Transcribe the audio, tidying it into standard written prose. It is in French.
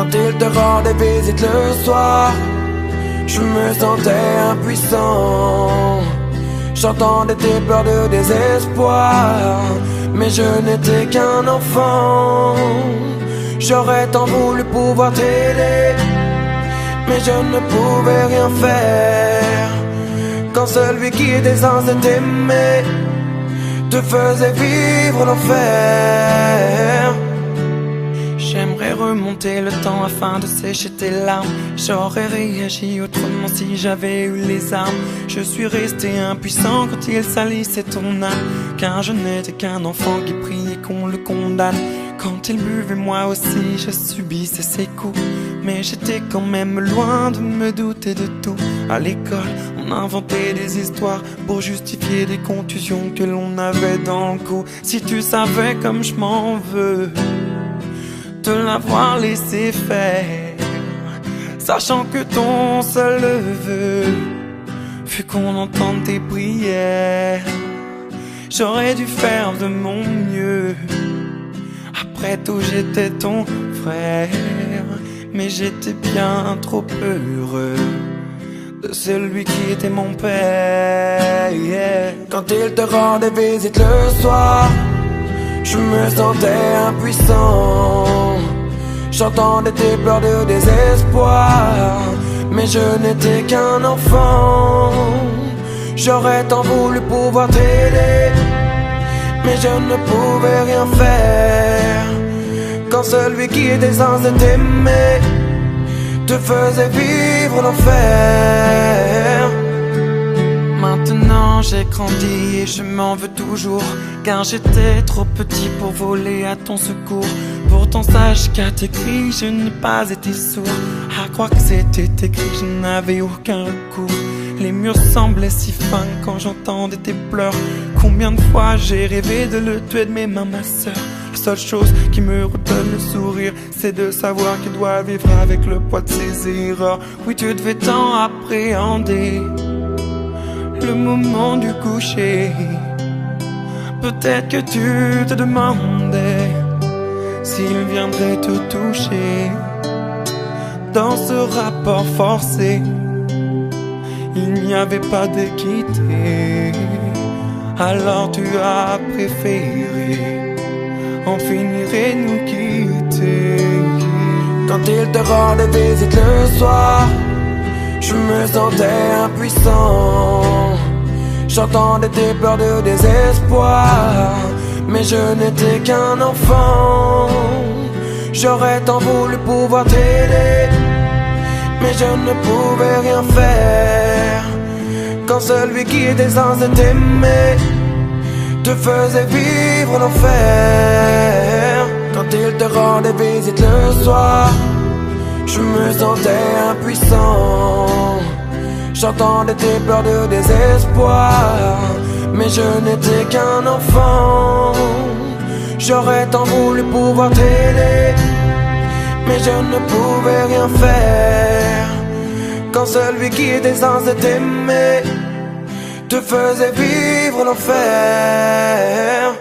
Quand il te rendait visite le soir, je me sentais impuissant. J'entendais tes pleurs de désespoir, mais je n'étais qu'un enfant. J'aurais tant voulu pouvoir t'aider, mais je ne pouvais rien faire. Quand celui qui était censé t'aimer te faisait vivre l'enfer. J'aimerais remonter le temps afin de sécher tes larmes. J'aurais réagi autrement si j'avais eu les armes. Je suis resté impuissant quand il salissait ton âme, car je n'étais qu'un enfant qui priait qu'on le condamne. Quand il buvait, moi aussi je subissais ses coups, mais j'étais quand même loin de me douter de tout. À l'école, on inventait des histoires pour justifier des contusions que l'on avait dans le cou. Si tu savais comme je m'en veux de l'avoir laissé faire, sachant que ton seul vœu fut qu'on entende tes prières. J'aurais dû faire de mon mieux. Après tout, j'étais ton frère, mais j'étais bien trop heureux de celui qui était mon père. Quand il te rendait visite le soir, je me sentais impuissant. J'entendais tes pleurs de désespoir, mais je n'étais qu'un enfant. J'aurais tant voulu pouvoir t'aider, mais je ne pouvais rien faire. Quand celui qui était censé t'aimer te faisait vivre l'enfer. Maintenant j'ai grandi et je m'en veux toujours, car j'étais trop petit pour voler à ton secours. Pourtant sache qu'à tes cris je n'ai pas été sourd. À croire que c'était écrit, je n'avais aucun recours. Les murs semblaient si fins quand j'entendais tes pleurs. Combien de fois j'ai rêvé de le tuer de mes mains, ma sœur. La seule chose qui me redonne le sourire, c'est de savoir qu'il doit vivre avec le poids de ses erreurs. Oui, tu devais tant appréhender le moment du coucher. Peut-être que tu te demandais s'il viendrait te toucher. Dans ce rapport forcé, il n'y avait pas d'équité. Alors tu as préféré en finir et nous quitter. Quand il te rendait visite le soir, je me sentais impuissant. J'entendais tes pleurs de désespoir, mais je n'étais qu'un enfant. J'aurais tant voulu pouvoir t'aider, mais je ne pouvais rien faire. Quand celui qui était censé t'aimer te faisait vivre l'enfer. Quand il te rendait visite le soir, je me sentais impuissant. J'entendais tes pleurs de désespoir, mais je n'étais qu'un enfant. J'aurais tant voulu pouvoir t'aider, mais je ne pouvais rien faire. Quand celui qui était censé t'aimer te faisait vivre l'enfer.